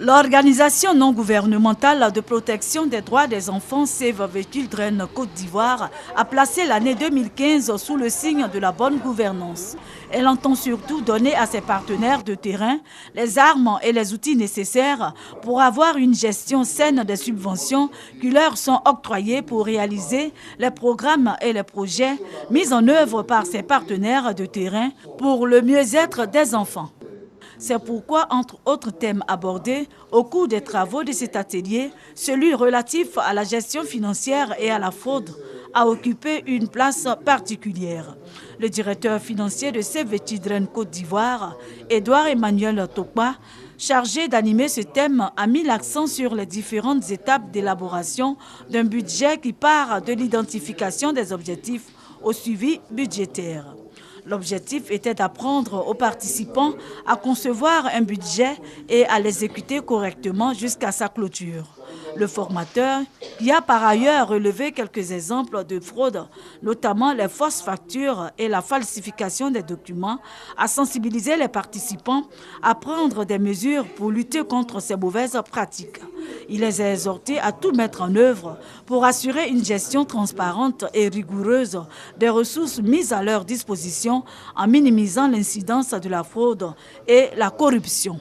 L'organisation non gouvernementale de protection des droits des enfants Save the Children Côte d'Ivoire a placé l'année 2015 sous le signe de la bonne gouvernance. Elle entend surtout donner à ses partenaires de terrain les armes et les outils nécessaires pour avoir une gestion saine des subventions qui leur sont octroyées pour réaliser les programmes et les projets mis en œuvre par ses partenaires de terrain pour le mieux-être des enfants. C'est pourquoi, entre autres thèmes abordés au cours des travaux de cet atelier, celui relatif à la gestion financière et à la fraude a occupé une place particulière. Le directeur financier de Save the Children Côte d'Ivoire, Edouard Emmanuel Tokpa, chargé d'animer ce thème, a mis l'accent sur les différentes étapes d'élaboration d'un budget qui part de l'identification des objectifs au suivi budgétaire. L'objectif était d'apprendre aux participants à concevoir un budget et à l'exécuter correctement jusqu'à sa clôture. Le formateur, qui a par ailleurs relevé quelques exemples de fraude, notamment les fausses factures et la falsification des documents, a sensibilisé les participants à prendre des mesures pour lutter contre ces mauvaises pratiques. Il les a exhortés à tout mettre en œuvre pour assurer une gestion transparente et rigoureuse des ressources mises à leur disposition en minimisant l'incidence de la fraude et la corruption.